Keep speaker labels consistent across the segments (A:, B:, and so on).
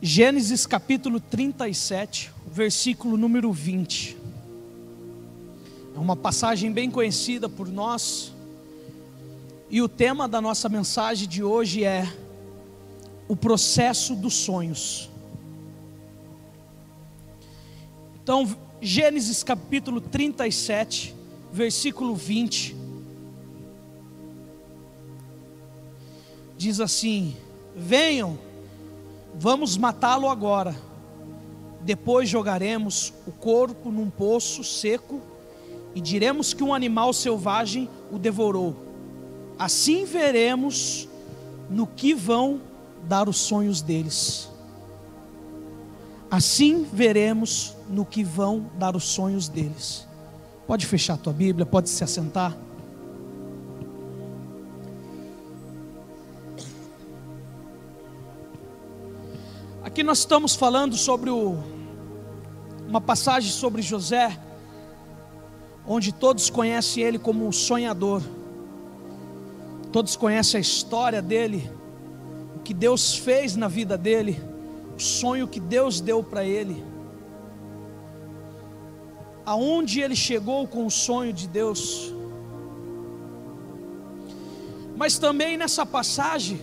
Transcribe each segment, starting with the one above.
A: Gênesis capítulo 37, versículo número 20. É uma passagem bem conhecida por nós. E o tema da nossa mensagem de hoje é o processo dos sonhos. Então, Gênesis capítulo 37, versículo 20. Diz assim: venham, vamos matá-lo agora. Depois jogaremos o corpo num poço seco e diremos que um animal selvagem o devorou. Assim veremos no que vão dar os sonhos deles. Assim veremos no que vão dar os sonhos deles. Pode fechar a tua Bíblia, pode se assentar. Aqui nós estamos falando sobre uma passagem sobre José, onde todos conhecem ele como um sonhador. Todos conhecem a história dele, o que Deus fez na vida dele, o sonho que Deus deu para ele, aonde ele chegou com o sonho de Deus. Mas também nessa passagem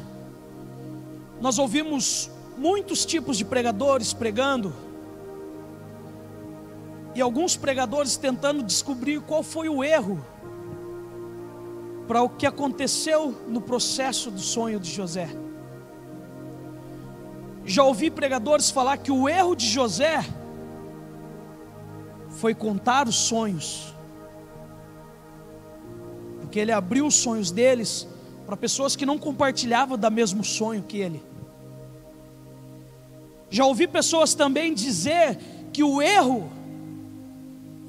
A: nós ouvimos muitos tipos de pregadores pregando, e alguns pregadores tentando descobrir qual foi o erro para o que aconteceu no processo do sonho de José. Já ouvi pregadores falar que o erro de José foi contar os sonhos, porque ele abriu os sonhos deles para pessoas que não compartilhavam do mesmo sonho que ele. Já ouvi pessoas também dizer que o erro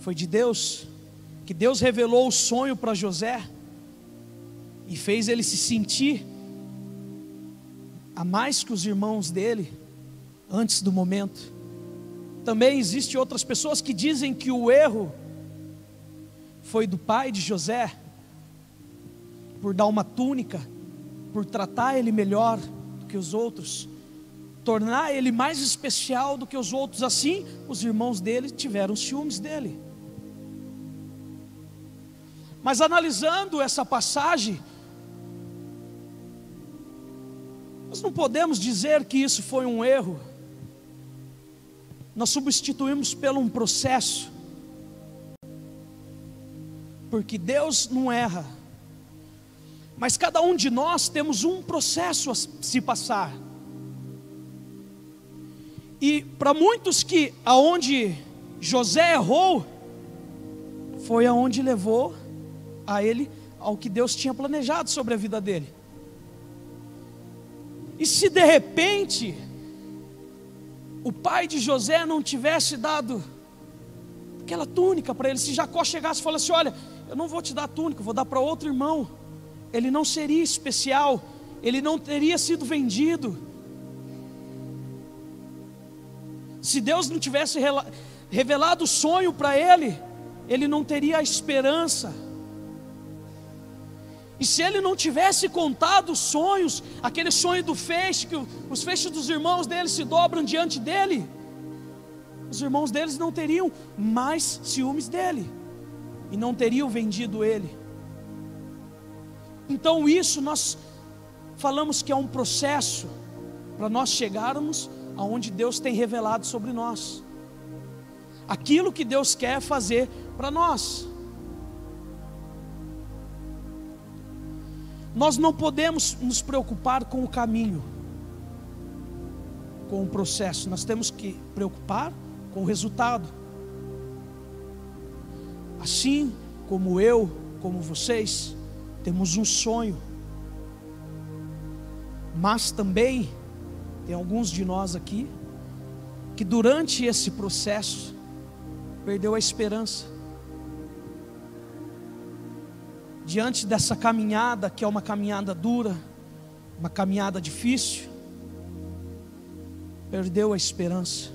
A: foi de Deus, que Deus revelou o sonho para José e fez ele se sentir a mais que os irmãos dele antes do momento. Também existem outras pessoas que dizem que o erro foi do pai de José, por dar uma túnica, por tratar ele melhor do que os outros, tornar ele mais especial do que os outros. Assim, os irmãos dele tiveram ciúmes dele. Mas analisando essa passagem, nós não podemos dizer que isso foi um erro. Nós substituímos por um processo, porque Deus não erra, mas cada um de nós temos um processo a se passar. E para muitos que aonde José errou, foi aonde levou a ele ao que Deus tinha planejado sobre a vida dele. E se de repente o pai de José não tivesse dado aquela túnica para ele, se Jacó chegasse e falasse: olha, eu não vou te dar a túnica, eu vou dar para outro irmão, ele não seria especial, ele não teria sido vendido. Se Deus não tivesse revelado o sonho para ele, ele não teria a esperança. E se ele não tivesse contado os sonhos, aquele sonho do feixe, que os feixes dos irmãos dele se dobram diante dele, os irmãos deles não teriam mais ciúmes dele, e não teriam vendido ele. Então isso nós falamos que é um processo, para nós chegarmos aonde Deus tem revelado sobre nós, aquilo que Deus quer fazer para nós. Nós não podemos nos preocupar com o caminho, com o processo. Nós temos que preocupar com o resultado. Assim como eu, como vocês, temos um sonho, mas também tem alguns de nós aqui que durante esse processo perdeu a esperança. Diante dessa caminhada, que é uma caminhada dura, uma caminhada difícil, perdeu a esperança,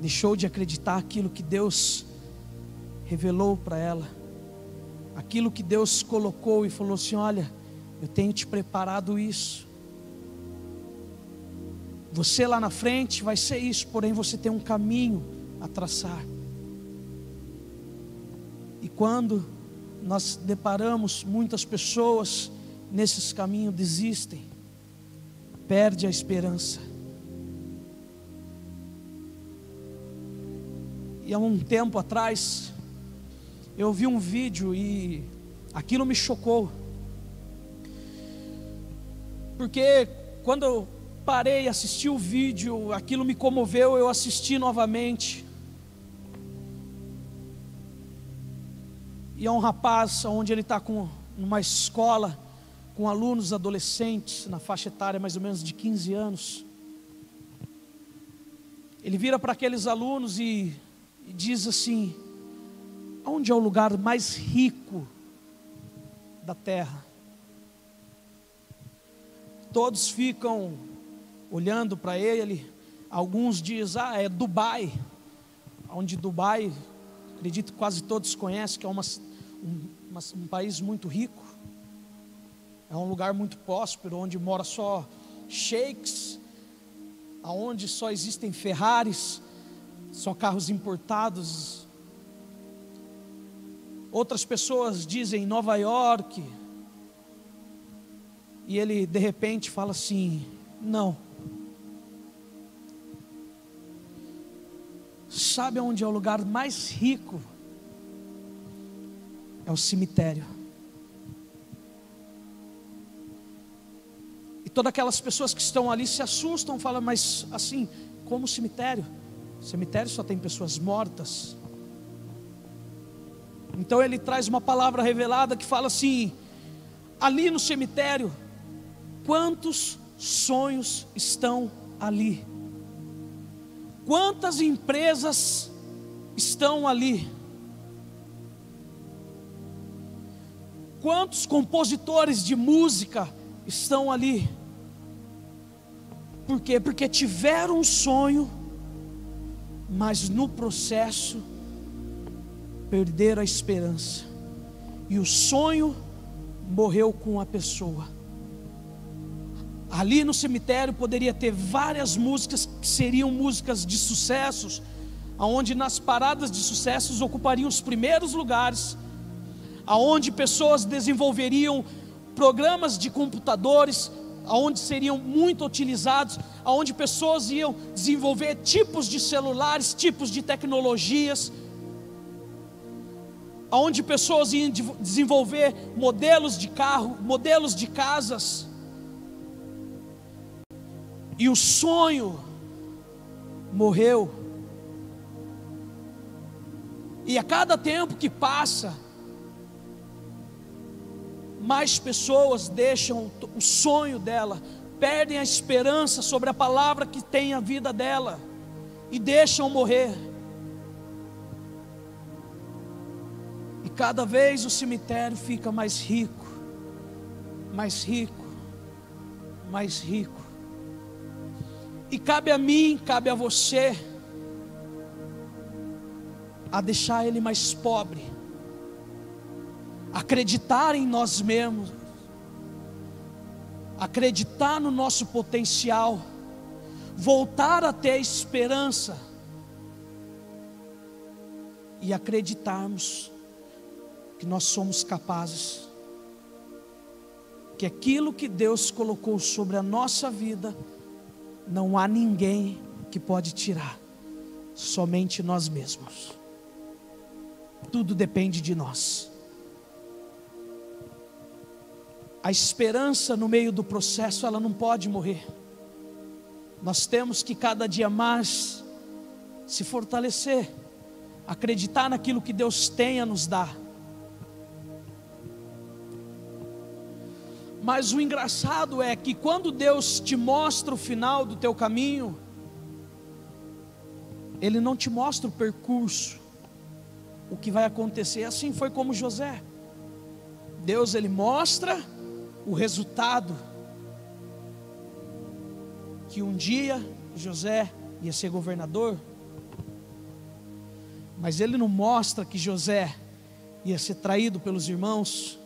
A: deixou de acreditar aquilo que Deus revelou para ela, aquilo que Deus colocou e falou assim: olha, eu tenho te preparado isso. Você lá na frente vai ser isso, porém você tem um caminho a traçar. E quando nós deparamos, muitas pessoas nesses caminhos desistem, perde a esperança. E há um tempo atrás, eu vi um vídeo e aquilo me chocou. Porque quando eu parei e assisti o vídeo, aquilo me comoveu, eu assisti novamente. E é um rapaz onde ele está numa escola com alunos adolescentes, na faixa etária mais ou menos de 15 anos. Ele vira para aqueles alunos e diz assim: onde é o lugar mais rico da terra? Todos ficam olhando para ele. Alguns dizem: é Dubai. Onde Dubai, acredito que quase todos conhecem, que é um país muito rico. É um lugar muito próspero, onde mora só sheiks, aonde só existem Ferraris, só carros importados. Outras pessoas dizem Nova York. E ele de repente fala assim: não. Sabe onde é o lugar mais rico? É o cemitério. E todas aquelas pessoas que estão ali se assustam, falam: mas assim, como cemitério? Cemitério só tem pessoas mortas. Então ele traz uma palavra revelada que fala assim: ali no cemitério, quantos sonhos estão ali? Quantas empresas estão ali? Quantos compositores de música estão ali? Por quê? Porque tiveram um sonho, mas no processo perderam a esperança, e o sonho morreu com a pessoa. Ali no cemitério poderia ter várias músicas que seriam músicas de sucessos, aonde nas paradas de sucessos ocupariam os primeiros lugares, aonde pessoas desenvolveriam programas de computadores, aonde seriam muito utilizados, aonde pessoas iam desenvolver tipos de celulares, tipos de tecnologias, aonde pessoas iam desenvolver modelos de carro, modelos de casas. E o sonho morreu. E a cada tempo que passa, mais pessoas deixam o sonho dela, perdem a esperança sobre a palavra que tem a vida dela, e deixam morrer. E cada vez o cemitério fica mais rico, mais rico, mais rico. E cabe a mim, cabe a você, a deixar ele mais pobre, acreditar em nós mesmos, acreditar no nosso potencial, voltar a ter esperança e acreditarmos que nós somos capazes, que aquilo que Deus colocou sobre a nossa vida, não há ninguém que pode tirar, somente nós mesmos. Tudo depende de nós. A esperança no meio do processo, ela não pode morrer. Nós temos que cada dia mais se fortalecer, acreditar naquilo que Deus tem a nos dar. Mas o engraçado é que quando Deus te mostra o final do teu caminho, Ele não te mostra o percurso, o que vai acontecer. Assim foi como José. Deus, Ele mostra o resultado, que um dia José ia ser governador, mas Ele não mostra que José ia ser traído pelos irmãos.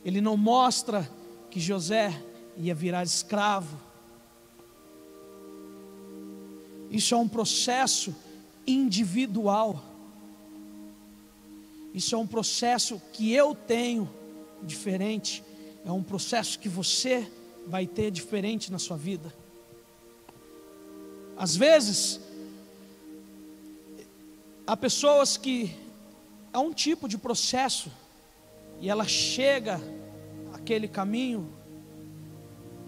A: Ele não mostra que José ia virar escravo. Isso é um processo individual. Isso é um processo que eu tenho diferente. É um processo que você vai ter diferente na sua vida. Às vezes, há pessoas que há um tipo de processo e ela chega àquele caminho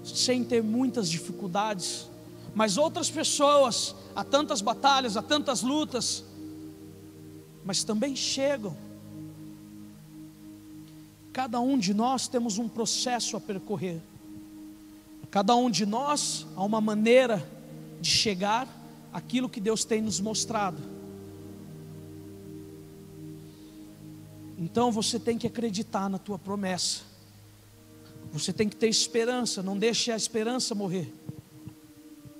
A: sem ter muitas dificuldades, mas outras pessoas, há tantas batalhas, há tantas lutas, mas também chegam. Cada um de nós temos um processo a percorrer. Cada um de nós há uma maneira de chegar àquilo que Deus tem nos mostrado. Então você tem que acreditar na tua promessa. Você tem que ter esperança, não deixe a esperança morrer.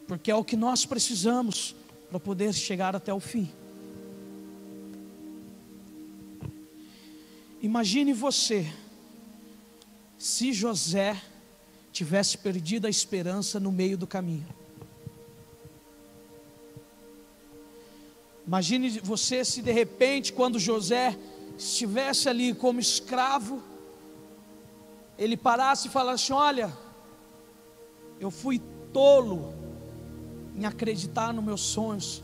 A: Porque é o que nós precisamos para poder chegar até o fim. Imagine você, se José tivesse perdido a esperança no meio do caminho. Imagine você se de repente, quando José estivesse ali como escravo, ele parasse e falasse: olha, eu fui tolo em acreditar nos meus sonhos.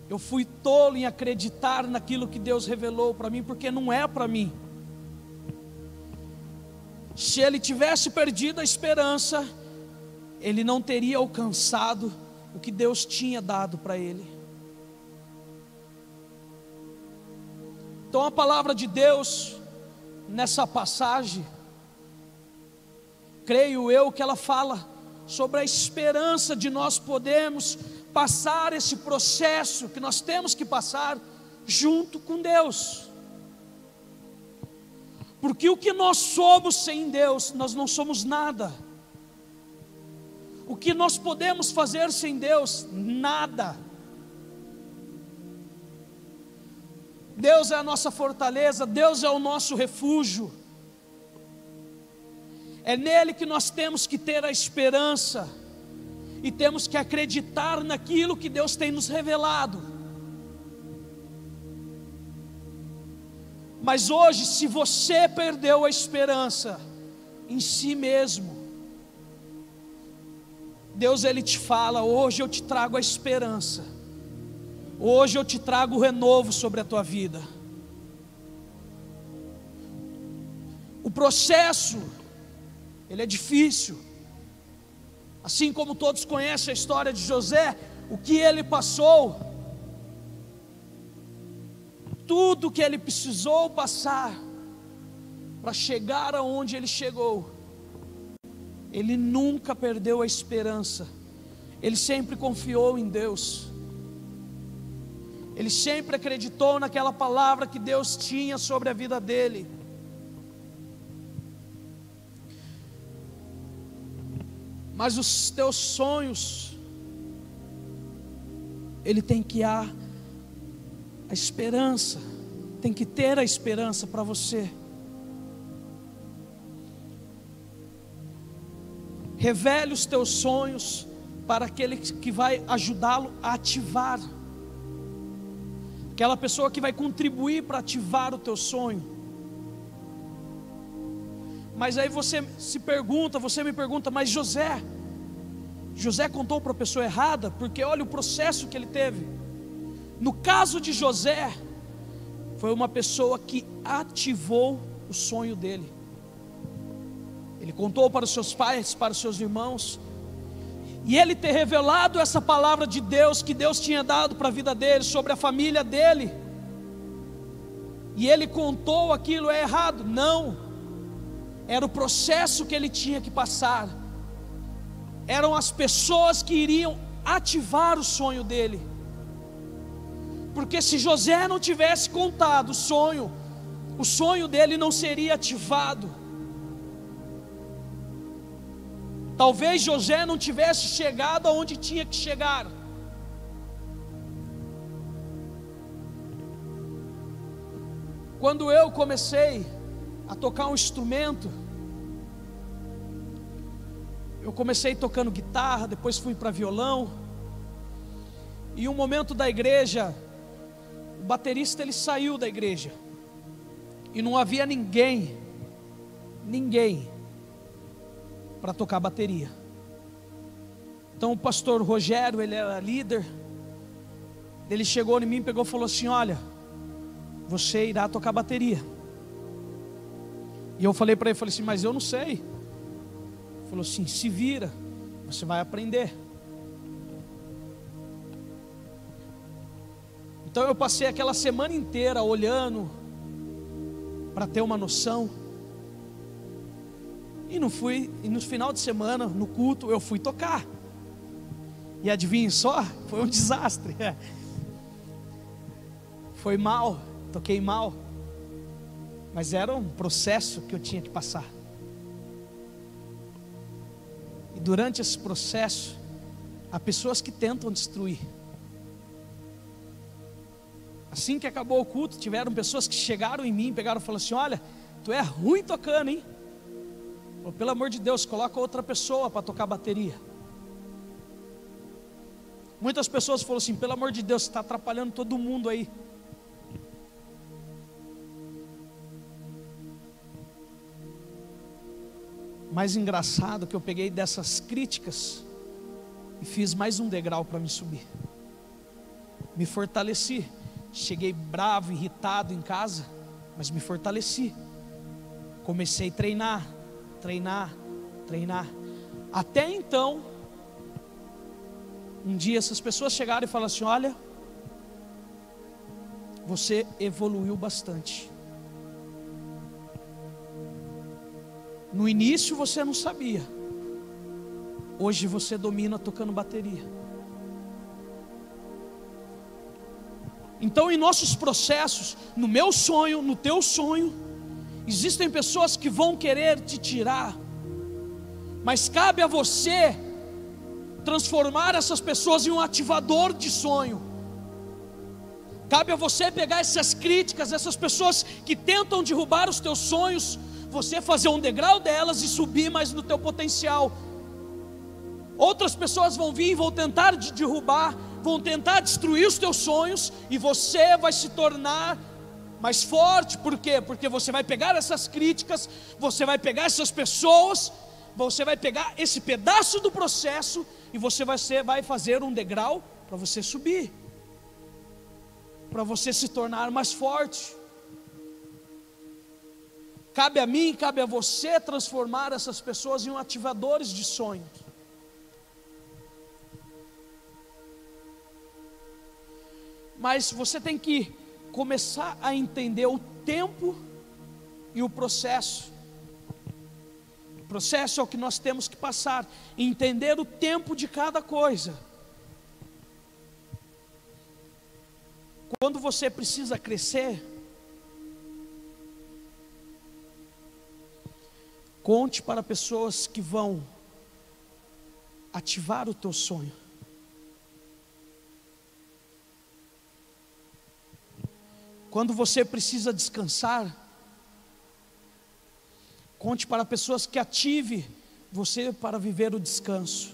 A: Eu fui tolo em acreditar naquilo que Deus revelou para mim, porque não é para mim. Se ele tivesse perdido a esperança, ele não teria alcançado o que Deus tinha dado para ele. Então a palavra de Deus, nessa passagem, creio eu que ela fala sobre a esperança de nós podermos passar esse processo que nós temos que passar junto com Deus. Porque o que nós somos sem Deus, nós não somos nada. O que nós podemos fazer sem Deus? Nada. Deus é a nossa fortaleza, Deus é o nosso refúgio. É nele que nós temos que ter a esperança. E temos que acreditar naquilo que Deus tem nos revelado. Mas hoje, se você perdeu a esperança em si mesmo, Deus ele te fala: hoje eu te trago a esperança. Hoje eu te trago o renovo sobre a tua vida. O processo, ele é difícil. Assim como todos conhecem a história de José, o que ele passou, tudo que ele precisou passar para chegar aonde ele chegou, ele nunca perdeu a esperança. Ele sempre confiou em Deus. Ele sempre acreditou naquela palavra que Deus tinha sobre a vida dele. Mas os teus sonhos, ele tem que a esperança, tem que ter a esperança para você. Revele os teus sonhos para aquele que vai ajudá-lo a ativar. Aquela pessoa que vai contribuir para ativar o teu sonho. Mas aí você me pergunta, mas José contou para a pessoa errada? Porque olha o processo que ele teve. No caso de José, foi uma pessoa que ativou o sonho dele. Ele contou para os seus pais, para os seus irmãos, e ele ter revelado essa palavra de Deus, que Deus tinha dado para a vida dele, sobre a família dele, e ele contou aquilo é errado? Não. Era o processo que ele tinha que passar. Eram as pessoas que iriam ativar o sonho dele. Porque se José não tivesse contado o sonho dele não seria ativado. Talvez José não tivesse chegado aonde tinha que chegar. Quando eu comecei a tocar um instrumento, eu comecei tocando guitarra, depois fui para violão. E um momento da igreja, o baterista ele saiu da igreja e não havia ninguém para tocar bateria. Então o pastor Rogério, ele era líder. Ele chegou em mim, pegou e falou assim: olha, você irá tocar bateria. E eu falei para ele, falei assim, mas eu não sei. Ele falou assim, se vira, você vai aprender. Então eu passei aquela semana inteira olhando para ter uma noção. E no final de semana, no culto, eu fui tocar. E adivinhe só, foi um desastre. Foi mal, toquei mal. Mas era um processo que eu tinha que passar. E durante esse processo, há pessoas que tentam destruir. Assim que acabou o culto, tiveram pessoas que chegaram em mim, pegaram e falaram assim: olha, tu é ruim tocando, hein? Falei, pelo amor de Deus, coloca outra pessoa para tocar bateria. Muitas pessoas falaram assim: pelo amor de Deus, você está atrapalhando todo mundo aí. Mais engraçado que eu peguei dessas críticas e fiz mais um degrau para me subir. Me fortaleci. Cheguei bravo, irritado em casa, mas me fortaleci. Comecei a treinar. Até então, um dia essas pessoas chegaram e falaram assim: olha, você evoluiu bastante. No início você não sabia, hoje você domina tocando bateria. Então, em nossos processos, no meu sonho, no teu sonho, existem pessoas que vão querer te tirar, mas cabe a você transformar essas pessoas em um ativador de sonho. Cabe a você pegar essas críticas, essas pessoas que tentam derrubar os teus sonhos, você fazer um degrau delas e subir mais no teu potencial. Outras pessoas vão vir e vão tentar te derrubar, vão tentar destruir os teus sonhos, e você vai se tornar mais forte. Por quê? Porque você vai pegar essas críticas, você vai pegar essas pessoas, você vai pegar esse pedaço do processo e você vai fazer um degrau para você subir, para você se tornar mais forte. Cabe a mim, cabe a você transformar essas pessoas em ativadores de sonhos. Mas você tem que começar a entender o tempo e o processo. O processo é o que nós temos que passar, entender o tempo de cada coisa. Quando você precisa crescer, conte para pessoas que vão ativar o teu sonho. Quando você precisa descansar, conte para pessoas que ativem você para viver o descanso.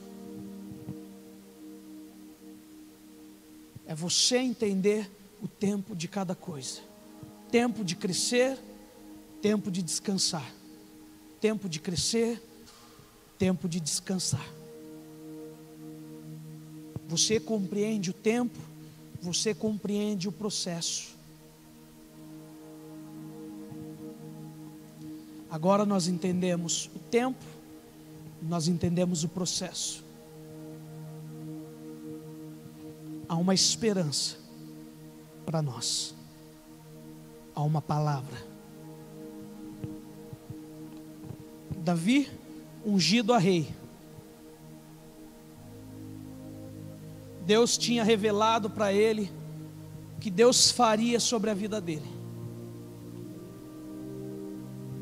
A: É você entender o tempo de cada coisa. Tempo de crescer, tempo de descansar. Tempo de crescer, tempo de descansar. Você compreende o tempo, você compreende o processo. Agora nós entendemos o tempo, nós entendemos o processo. Há uma esperança para nós. Há uma palavra. Davi, ungido a rei. Deus tinha revelado para ele que Deus faria sobre a vida dele.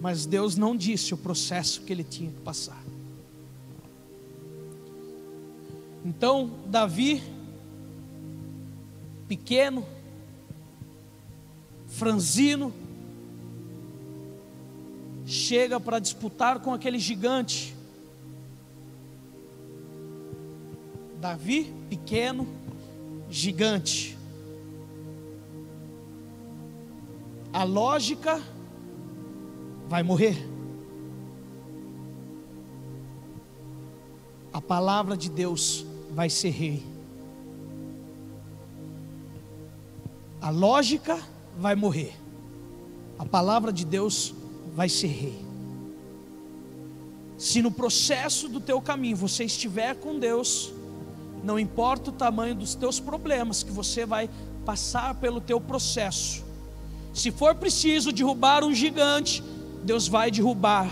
A: Mas Deus não disse o processo que ele tinha que passar. Então, Davi, pequeno, franzino, chega para disputar com aquele gigante. Davi, pequeno, gigante. A lógica vai morrer. A palavra de Deus vai ser rei. A lógica vai morrer. A palavra de Deus vai ser rei. Se no processo do teu caminho você estiver com Deus, não importa o tamanho dos teus problemas, que você vai passar pelo teu processo. Se for preciso derrubar um gigante, Deus vai derrubar.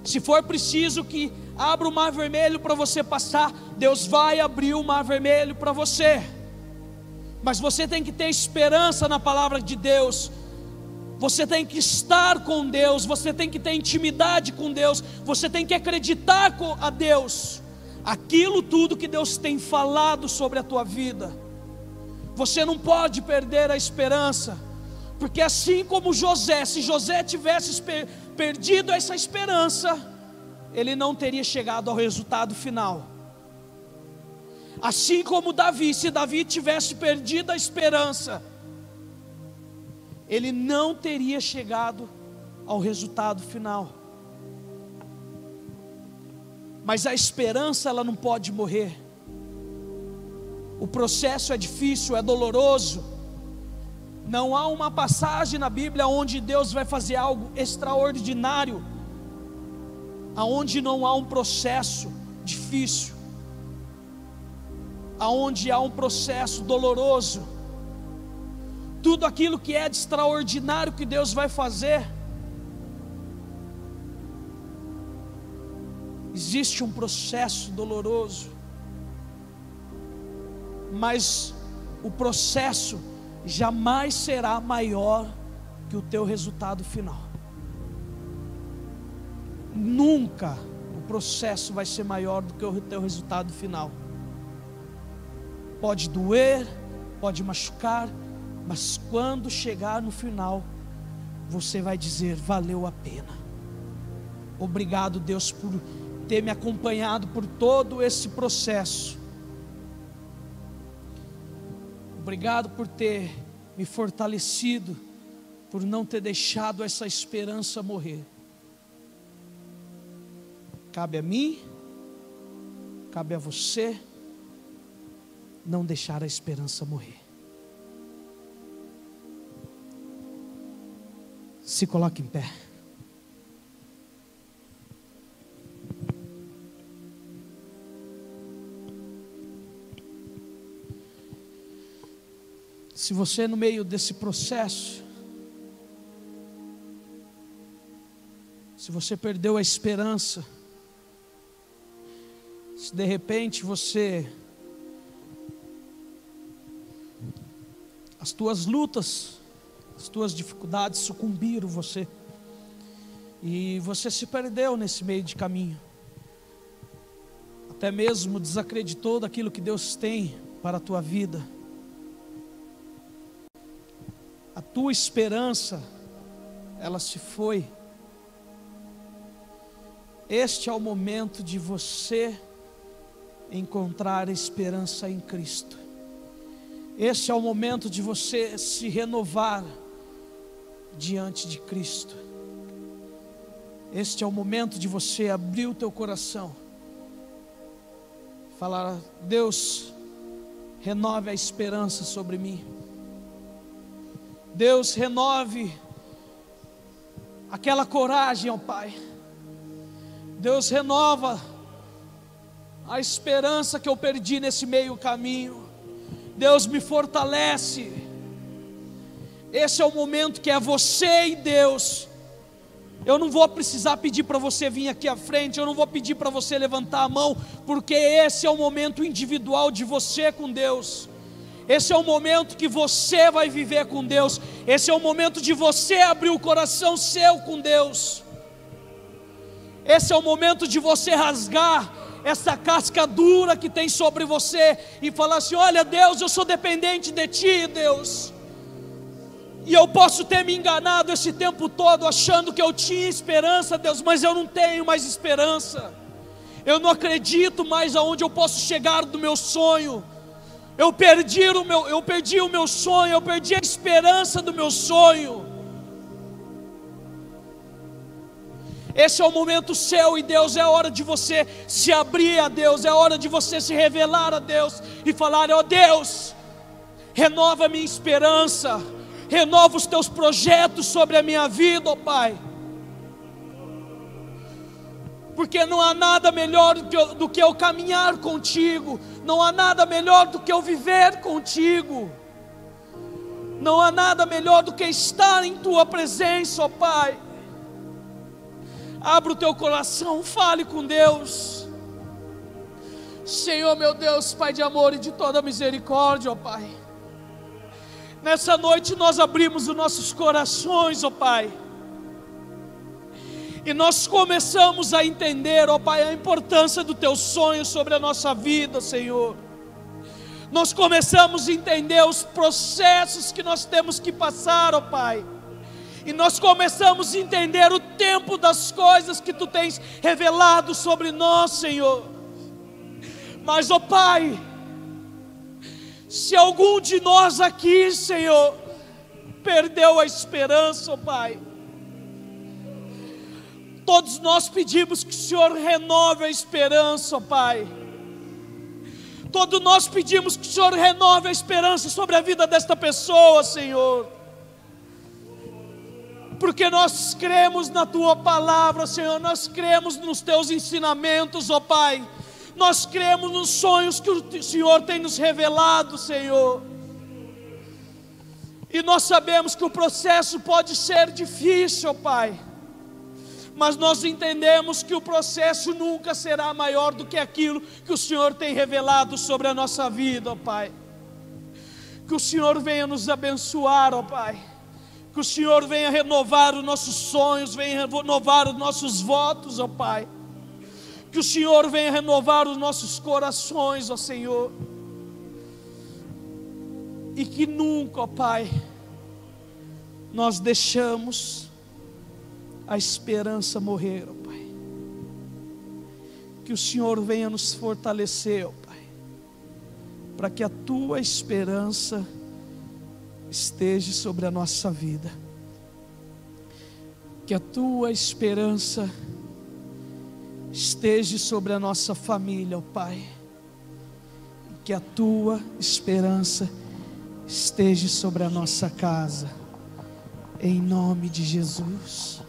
A: Se for preciso que abra o mar vermelho para você passar, Deus vai abrir o mar vermelho para você. Mas você tem que ter esperança na palavra de Deus. Você tem que estar com Deus, você tem que ter intimidade com Deus, você tem que acreditar a Deus, aquilo tudo que Deus tem falado sobre a tua vida. Você não pode perder a esperança, porque assim como José, se José tivesse perdido essa esperança, ele não teria chegado ao resultado final. Assim como Davi, se Davi tivesse perdido a esperança, ele não teria chegado ao resultado final. Mas a esperança, ela não pode morrer. O processo é difícil, é doloroso. Não há uma passagem na Bíblia onde Deus vai fazer algo extraordinário, aonde não há um processo difícil, aonde há um processo doloroso. Tudo aquilo que é de extraordinário que Deus vai fazer, existe um processo doloroso, mas o processo jamais será maior que o teu resultado final. Nunca o processo vai ser maior do que o teu resultado final. Pode doer, pode machucar, mas quando chegar no final, você vai dizer: valeu a pena. Obrigado, Deus, por ter me acompanhado por todo esse processo. Obrigado por ter me fortalecido, por não ter deixado essa esperança morrer. Cabe a mim, cabe a você, não deixar a esperança morrer. Se coloque em pé. Se você, no meio desse processo, se você perdeu a esperança, se de repente as tuas lutas, as tuas dificuldades sucumbiram você, e você se perdeu nesse meio de caminho, até mesmo desacreditou daquilo que Deus tem para a tua vida, a tua esperança, ela se foi. Este é o momento de você encontrar esperança em Cristo. Este é o momento de você se renovar diante de Cristo. Este é o momento de você abrir o teu coração, falar: Deus, renove a esperança sobre mim. Deus, renove aquela coragem, ó Pai. Deus, renova a esperança que eu perdi nesse meio caminho. Deus, me fortalece. Esse é o momento que é você e Deus. Eu não vou precisar pedir para você vir aqui à frente, eu não vou pedir para você levantar a mão, porque esse é o momento individual de você com Deus. Esse é o momento que você vai viver com Deus. Esse é o momento de você abrir o coração seu com Deus. Esse é o momento de você rasgar essa casca dura que tem sobre você e falar assim: olha, Deus, eu sou dependente de Ti, Deus, e eu posso ter me enganado esse tempo todo achando que eu tinha esperança, Deus, mas eu não tenho mais esperança. Eu não acredito mais aonde eu posso chegar do meu sonho. Eu perdi o meu sonho, eu perdi a esperança do meu sonho. Esse é o momento seu e Deus, é a hora de você se abrir a Deus, é a hora de você se revelar a Deus e falar: ó Deus, renova a minha esperança, renova os teus projetos sobre a minha vida, ó Pai. Porque não há nada melhor do que eu caminhar contigo, não há nada melhor do que eu viver contigo, não há nada melhor do que estar em tua presença, ó Pai. Abra o teu coração, fale com Deus. Senhor meu Deus, Pai de amor e de toda misericórdia, ó Pai, nessa noite nós abrimos os nossos corações, ó Pai, e nós começamos a entender, ó Pai, a importância do Teu sonho sobre a nossa vida, Senhor. Nós começamos a entender os processos que nós temos que passar, ó Pai, e nós começamos a entender o tempo das coisas que Tu tens revelado sobre nós, Senhor. Mas, ó Pai, se algum de nós aqui, Senhor, perdeu a esperança, ó Pai, todos nós pedimos que o Senhor renove a esperança, ó Pai. Todos nós pedimos que o Senhor renove a esperança sobre a vida desta pessoa, Senhor. Porque nós cremos na Tua palavra, Senhor, nós cremos nos Teus ensinamentos, ó Pai. Nós cremos nos sonhos que o Senhor tem nos revelado, Senhor. E nós sabemos que o processo pode ser difícil, ó Pai. Mas nós entendemos que o processo nunca será maior do que aquilo que o Senhor tem revelado sobre a nossa vida, ó Pai. Que o Senhor venha nos abençoar, ó Pai. Que o Senhor venha renovar os nossos sonhos, venha renovar os nossos votos, ó Pai. Que o Senhor venha renovar os nossos corações, ó Senhor. E que nunca, ó Pai, nós deixamos a esperança morrer, ó Pai. Que o Senhor venha nos fortalecer, ó Pai, para que a Tua esperança esteja sobre a nossa vida. Que a Tua esperança esteja sobre a nossa família, ó Pai. Que a Tua esperança esteja sobre a nossa casa. Em nome de Jesus.